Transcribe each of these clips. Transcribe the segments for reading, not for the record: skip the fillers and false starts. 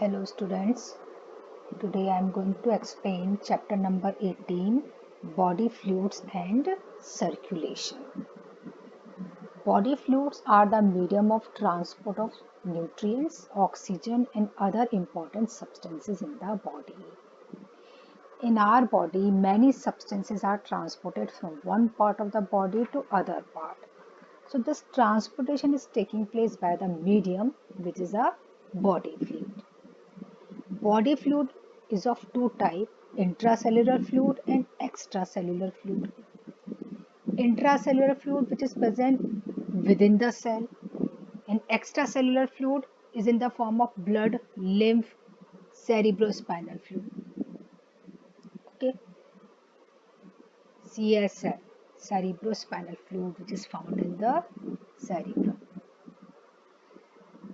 Hello students, today I am going to explain chapter number 18, body fluids and circulation. Body fluids are the medium of transport of nutrients, oxygen and other important substances in the body. In our body, many substances are transported from one part of the body to other part. So this transportation is taking place by the medium, which is a body fluid. Body fluid is of two types, intracellular fluid and extracellular fluid. Intracellular fluid which is present within the cell and extracellular fluid is in the form of blood, lymph, cerebrospinal fluid. Okay, CSF, cerebrospinal fluid, which is found in the cerebrum.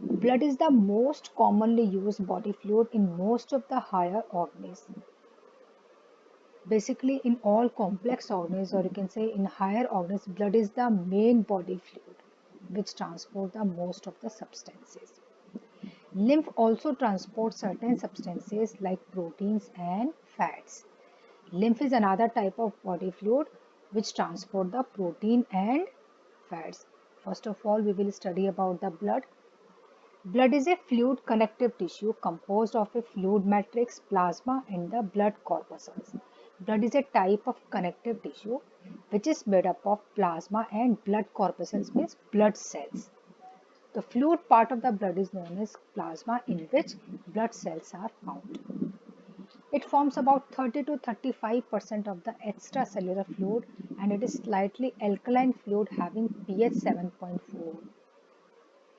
Blood is the most commonly used body fluid in most of the higher organisms. Basically, in all complex organisms, or you can say in higher organisms, blood is the main body fluid which transports the most of the substances. Lymph also transports certain substances like proteins and fats. Lymph is another type of body fluid which transport the protein and fats. First of all, we will study about the blood. Blood is a fluid connective tissue composed of a fluid matrix, plasma and the blood corpuscles. Blood is a type of connective tissue which is made up of plasma and blood corpuscles, means blood cells. The fluid part of the blood is known as plasma, in which blood cells are found. It forms about 30 to 35% of the extracellular fluid and it is slightly alkaline fluid having pH 7.4.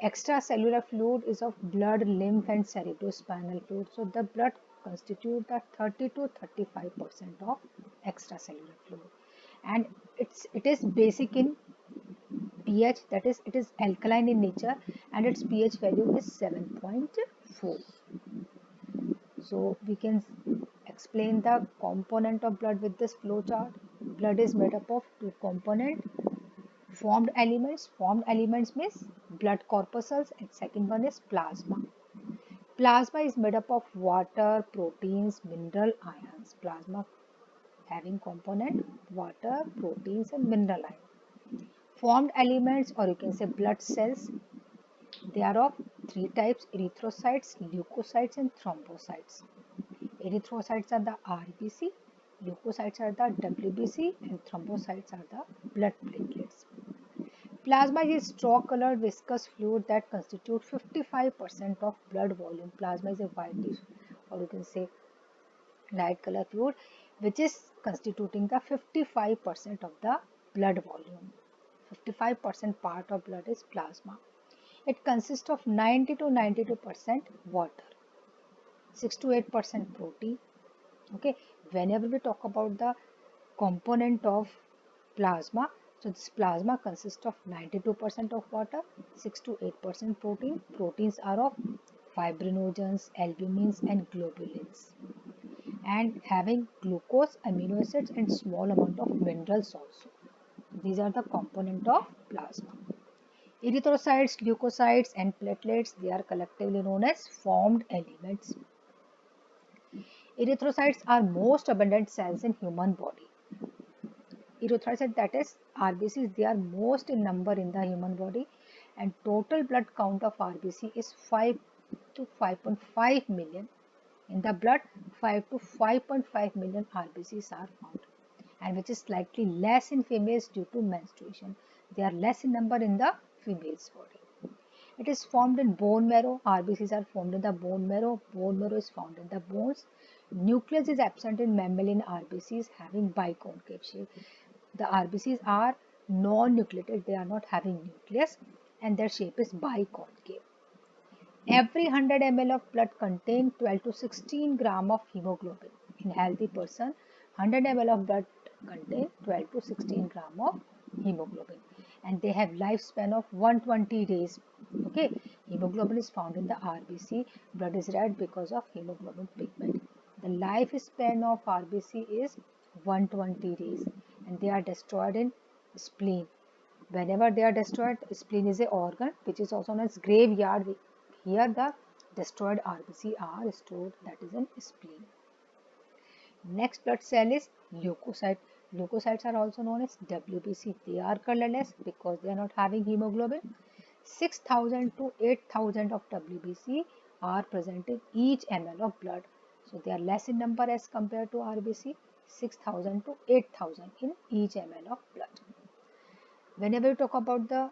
Extracellular fluid is of blood, lymph and cerebrospinal fluid. So the blood constitutes the 30 to 35% of extracellular fluid. And it is basic in pH, that is it is alkaline in nature and its pH value is 7.4. So we can explain the component of blood with this flow chart. Blood is made up of two components. Formed elements means blood corpuscles and second one is plasma. Plasma is made up of water, proteins, mineral, ions. Plasma having component water, proteins and mineral ions. Formed elements, or you can say blood cells, they are of three types: erythrocytes, leukocytes and thrombocytes. Erythrocytes are the RBC, leukocytes are the WBC and thrombocytes are the blood platelets. Plasma is a straw-colored viscous fluid that constitutes 55% of blood volume. Plasma is a whitish, or you can say light color fluid, which is constituting the 55% of the blood volume. 55% part of blood is plasma. It consists of 90 to 92% water, 6 to 8% protein. Okay, whenever we talk about the component of plasma, so this plasma consists of 92% of water, 6 to 8% protein. Proteins are of fibrinogens, albumins and globulins and having glucose, amino acids and small amount of minerals also. These are the component of plasma. Erythrocytes, leukocytes and platelets, they are collectively known as formed elements. Erythrocytes are most abundant cells in human body. Erythrocytes, that is RBCs, they are most in number in the human body and total blood count of RBC is 5 to 5.5 million. In the blood, 5 to 5.5 million RBCs are found and which is slightly less in females due to menstruation. They are less in number in the female's body. It is formed in bone marrow. RBCs are formed in the bone marrow. Bone marrow is found in the bones. Nucleus is absent in mammalian RBCs having biconcave shape. The RBCs are non-nucleated, they are not having nucleus and their shape is biconcave. Every 100 ml of blood contains 12 to 16 gram of hemoglobin. In healthy person, 100 ml of blood contains 12 to 16 gram of hemoglobin and they have lifespan of 120 days. Okay, hemoglobin is found in the RBC. Blood is red because of hemoglobin pigment. The lifespan of RBC is 120 days and they are destroyed in spleen. Whenever they are destroyed, spleen is an organ which is also known as graveyard. Here the destroyed RBC are stored, that is in spleen. Next blood cell is leukocyte. Leukocytes are also known as WBC. They are colorless because they are not having hemoglobin. 6,000 to 8,000 of WBC are present in each ml of blood. So they are less in number as compared to RBC. 6,000 to 8,000 in each ml of blood. Whenever we talk about the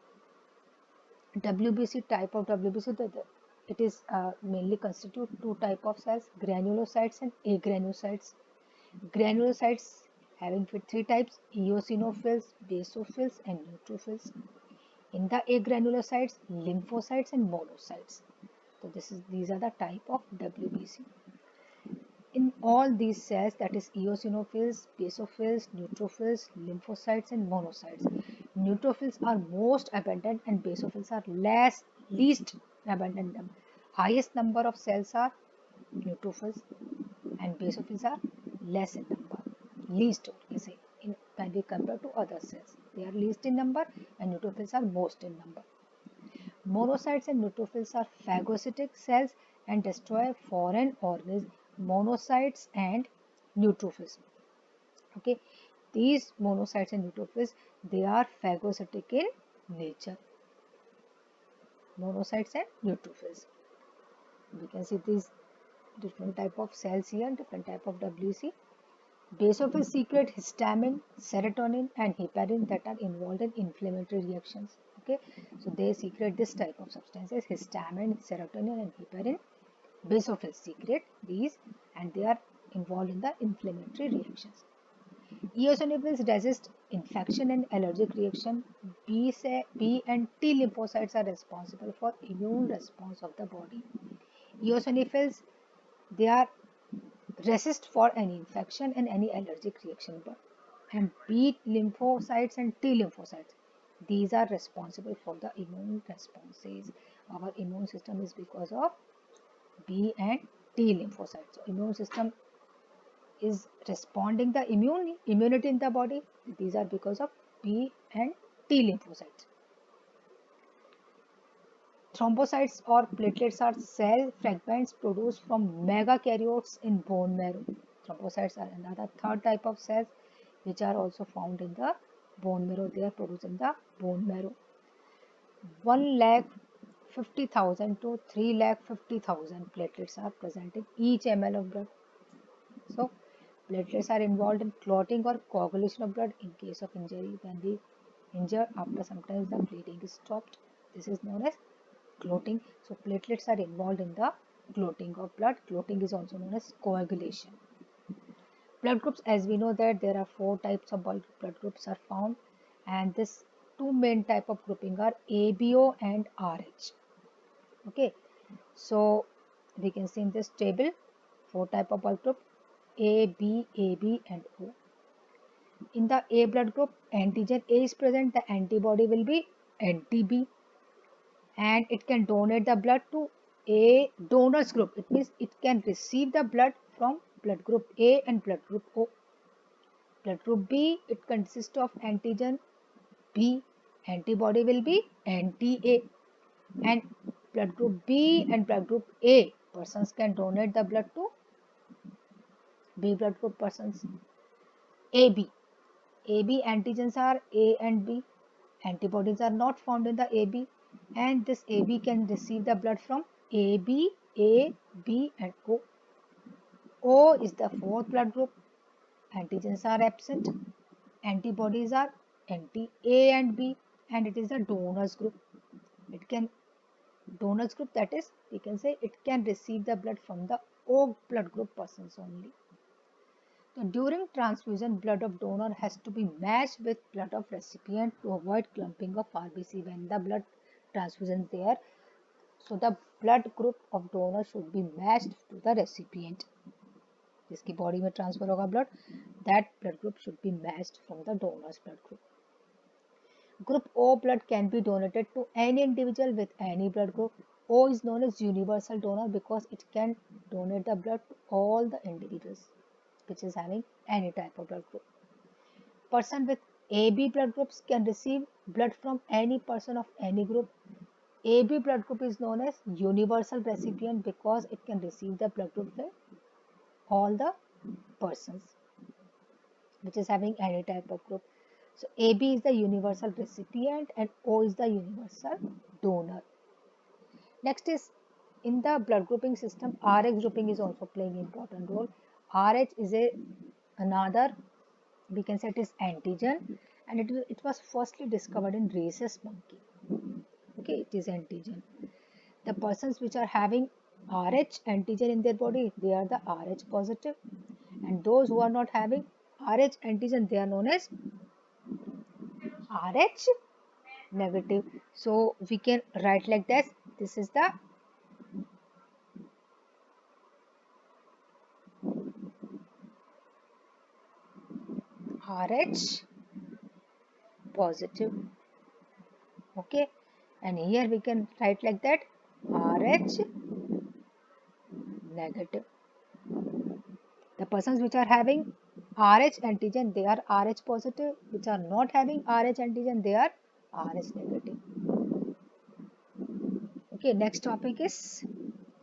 WBC, type of WBC, it is mainly constitute two type of cells, granulocytes and agranulocytes. Granulocytes having three types: eosinophils, basophils and neutrophils. In the agranulocytes, lymphocytes and monocytes. So these are the type of WBC. In all these cells, that is eosinophils, basophils, neutrophils, lymphocytes and monocytes, neutrophils are most abundant and basophils are least abundant. Highest number of cells are neutrophils and basophils are less in number, least when we compare to other cells. They are least in number and neutrophils are most in number. Monocytes and neutrophils are phagocytic cells and destroy foreign organisms. Monocytes and neutrophils. Okay, these monocytes and neutrophils, they are phagocytic in nature. Monocytes and neutrophils. We can see these different type of cells here, different type of WBC. Basophils secrete histamine, serotonin and heparin that are involved in inflammatory reactions. Okay, so they secrete this type of substances, histamine, serotonin and heparin. Basophils secrete these and they are involved in the inflammatory reactions. Eosinophils resist infection and allergic reaction. B and T lymphocytes are responsible for immune response of the body. Eosinophils, they are resist for any infection and any allergic reaction. And B lymphocytes and T lymphocytes, these are responsible for the immune responses. Our immune system is because of B and T lymphocytes. So immune system is responding the immunity in the body. These are because of B and T lymphocytes. Thrombocytes or platelets are cell fragments produced from megakaryotes in bone marrow. Thrombocytes are another third type of cells which are also found in the bone marrow. They are produced in the bone marrow. 1,50,000 to 3,50,000 platelets are present in each ml of blood. So platelets are involved in clotting or coagulation of blood in case of injury. When we injure, after sometimes the bleeding is stopped. This is known as clotting. So platelets are involved in the clotting of blood. Clotting is also known as coagulation. Blood groups, as we know that there are 4 types of blood groups are found, and this two main type of grouping are ABO and RH. Okay, so we can see in this table 4 type of blood group: A, B, AB and O. In the A blood group, antigen A is present, the antibody will be anti-B, and it can donate the blood to A donors group. It means it can receive the blood from blood group A and blood group O. Blood group B, it consists of antigen B, antibody will be anti-A, and blood group B and blood group A persons can donate the blood to B blood group persons. AB, AB antigens are A and B, antibodies are not found in the AB, and this AB can receive the blood from AB, A, B and O. O is the fourth blood group, antigens are absent, antibodies are anti-A and B, and it is the donors group. It can donors group, that is, we can say it can receive the blood from the O blood group persons only. So during transfusion, blood of donor has to be matched with blood of recipient to avoid clumping of RBC when the blood transfusion is there. So the blood group of donor should be matched to the recipient. जिसकी body में transfer होगा blood, that blood group should be matched from the donor's blood group. Group O blood can be donated to any individual with any blood group. O is known as universal donor because it can donate the blood to all the individuals which is having any type of blood group. Person with AB blood groups can receive blood from any person of any group. AB blood group is known as universal recipient because it can receive the blood group with all the persons which is having any type of group. So AB is the universal recipient and O is the universal donor. Next is in the blood grouping system, RH grouping is also playing important role. RH is another, we can say it is antigen, and it was firstly discovered in rhesus monkey. Okay, it is antigen. The persons which are having RH antigen in their body, they are the RH positive, and those who are not having RH antigen, they are known as RH negative. So we can write like this. This is the RH positive. Okay, and here we can write like that, RH negative. The persons which are having RH antigen, they are RH positive. Which are not having RH antigen, they are RH negative. Okay, next topic is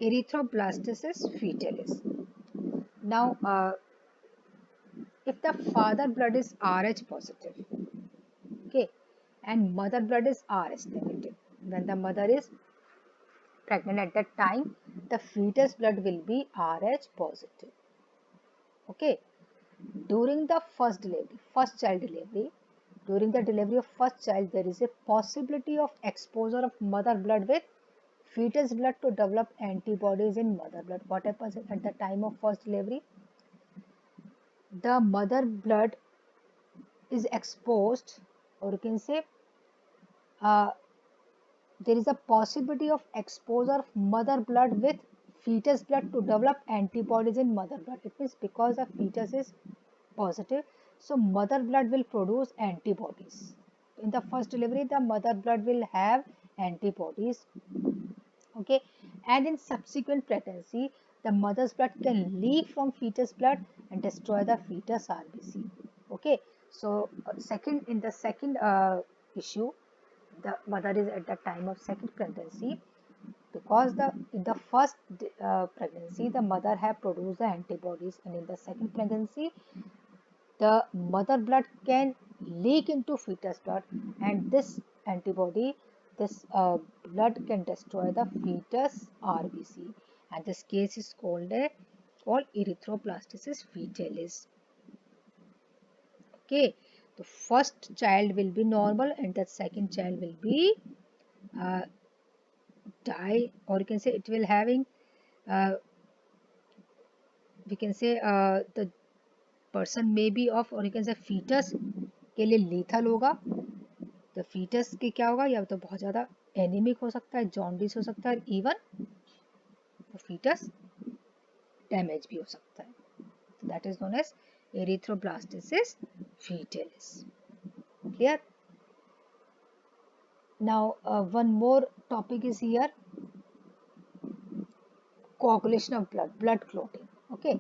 erythroblastosis fetalis. Now, if the father blood is RH positive, okay, and mother blood is RH negative, when the mother is pregnant at that time, the fetus blood will be RH positive. Okay, during the first child delivery, during the delivery of first child, there is a possibility of exposure of mother blood with fetus blood to develop antibodies in mother blood. What happens at the time of first delivery? The mother blood is exposed, or you can say uh, there is a possibility of exposure of mother blood with fetus blood to develop antibodies in mother blood. It means because the fetus is positive, so mother blood will produce antibodies. In the first delivery, the mother blood will have antibodies. Okay, and in subsequent pregnancy, the mother's blood can leak from fetus blood and destroy the fetus RBC. Okay, so in the second issue, the mother is at the time of second pregnancy, because in the first pregnancy the mother have produced the antibodies, and in the second pregnancy the mother blood can leak into fetus blood, and this antibody, this blood can destroy the fetus RBC, and this case is called erythroplastosis fetalis. Okay, the first child will be normal and the second child will be uh, die, or you can say it will having uh, we can say the person may be of, or you can say fetus के लिए lethal होगा. The fetus के क्या होगा, या तो बहुत ज़्यादा एनीमिक हो सकता है, जॉन्डिस हो सकता है, इवन fetus डैमेज भी हो सकता है. That is known as erythroblastosis fetalis. Clear? Now one more topic is here, coagulation of blood clotting. Okay,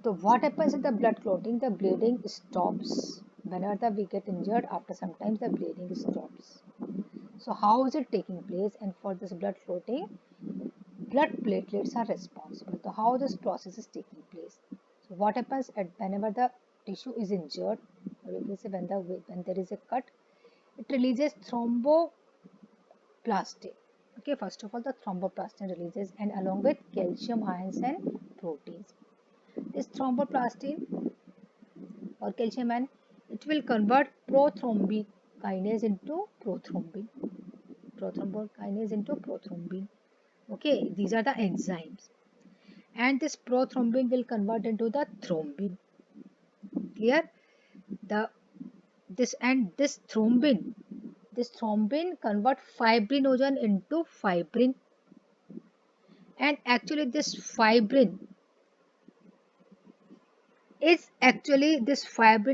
so what happens in the blood clotting? The bleeding stops whenever we get injured. After sometimes the bleeding stops. So how is it taking place? And for this blood clotting, blood platelets are responsible. So how this process is taking place? So what happens whenever the tissue is injured, or you can say when there is a cut, it releases thromboplastin. Okay, first of all the thromboplastin releases, and along with calcium ions and proteins. This thromboplastin or calcium ion, it will convert prothrombin kinase into prothrombin. Prothrombin kinase into prothrombin. Okay, these are the enzymes. And this prothrombin will convert into the thrombin. Clear? This thrombin, convert fibrinogen into fibrin, and actually this fibrin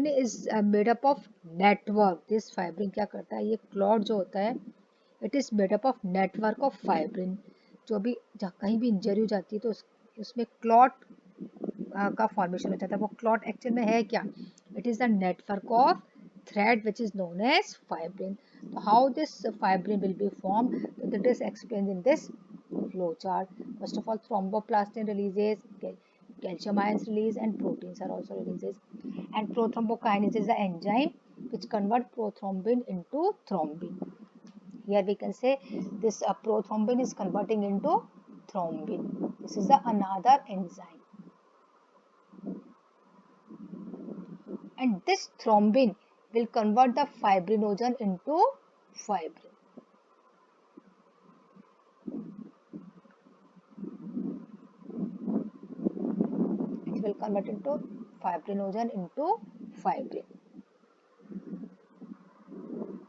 is made up of network. This fibrin क्या करता है, ये clot जो होता है, it is made up of network of fibrin. जो भी कहीं भी इंजरी हो जाती है तो उसमें क्लॉट का फॉर्मेशन हो जाता है. वो क्लॉट एक्चुअल में है क्या? It is the network of thread which is known as fibrin. So how this fibrin will be formed, that is explained in this flow chart. First of all, thromboplastin releases, calcium ions release, and proteins are also releases. And prothrombokinase is the enzyme which convert prothrombin into thrombin. Here we can say this prothrombin is converting into thrombin. This is the another enzyme. And this thrombin will convert the fibrinogen into fibrin. It will convert into fibrinogen into fibrin.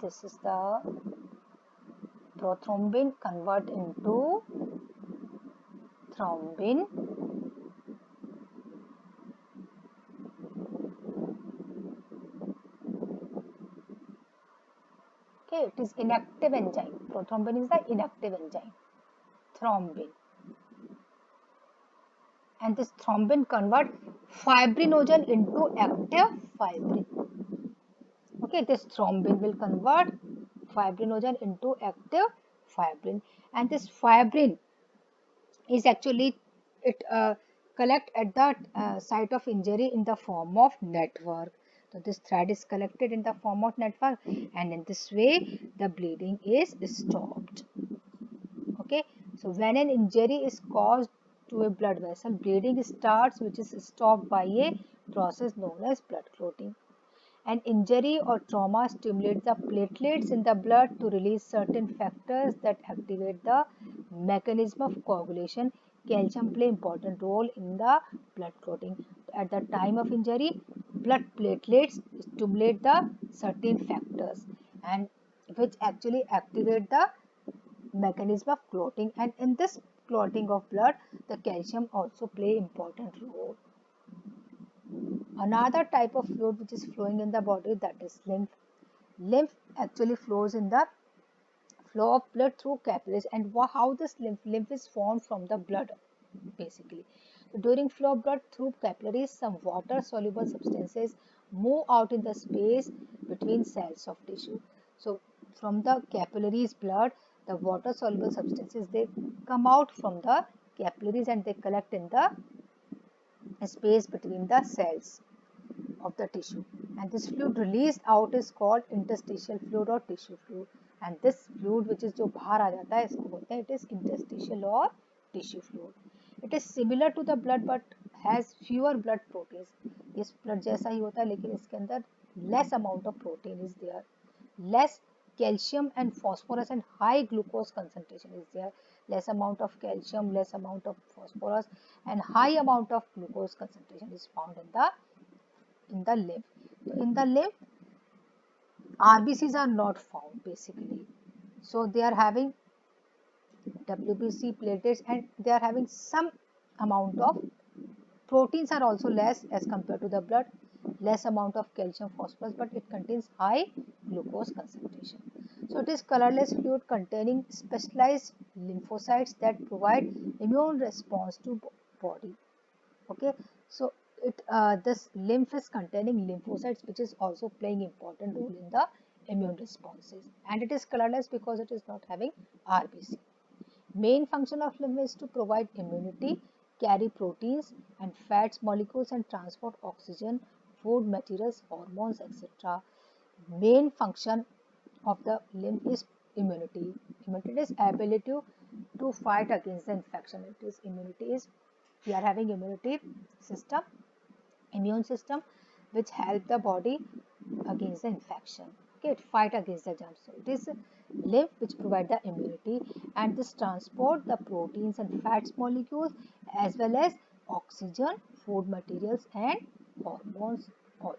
This is the prothrombin convert into thrombin. Okay, it is inactive enzyme. Prothrombin is the inactive enzyme. Thrombin. And this thrombin convert fibrinogen into active fibrin. Okay, this thrombin will convert fibrinogen into active fibrin, and this fibrin is actually it collect at the site of injury in the form of network. So this thread is collected in the form of network, and in this way the bleeding is stopped. Okay, so when an injury is caused to a blood vessel, bleeding starts, which is stopped by a process known as blood clotting. An injury or trauma stimulates the platelets in the blood to release certain factors that activate the mechanism of coagulation. Calcium plays important role in the blood clotting. At the time of injury, blood platelets stimulate the certain factors and which actually activate the mechanism of clotting, and in this clotting of blood, the calcium also play important role. Another type of fluid which is flowing in the body, that is lymph. Lymph actually flows in the flow of blood through capillaries, and how this lymph is formed from the blood basically. So during flow of blood through capillaries, some water soluble substances move out in the space between cells of tissue. So from the capillaries blood, the water soluble substances, they come out from the capillaries and they collect in the space between the cells of the tissue, and this fluid released out is called interstitial fluid or tissue fluid, and this fluid which is जो बाहर आ जाता है इसको बोलते हैं it is interstitial or tissue fluid. It is similar to the blood but has fewer blood proteins. इस blood जैसा ही होता है लेकिन इसके अंदर less amount of protein is there, less calcium and phosphorus and high glucose concentration is there. Less amount of calcium, less amount of phosphorus and high amount of glucose concentration is found in the lymph. So in the lymph, RBCs are not found basically. So they are having WBC platelets and they are having some amount of proteins are also less as compared to the blood, less amount of calcium, phosphorus, but it contains high glucose concentration. So it is colorless fluid containing specialized lymphocytes that provide immune response to body. Okay, so this lymph is containing lymphocytes which is also playing important role in the immune responses, and it is colorless because it is not having RBC. Main function of lymph is to provide immunity, carry proteins and fats molecules and transport oxygen, food materials, hormones, etc. Main function of the lymph is immunity. Immunity is ability to fight against the infection. It is immunity is we are having immunity system, immune system which help the body against the infection. Okay, it fight against the germs. So it is lymph which provide the immunity, and this transport the proteins and fats molecules as well as oxygen, food materials and hormones also.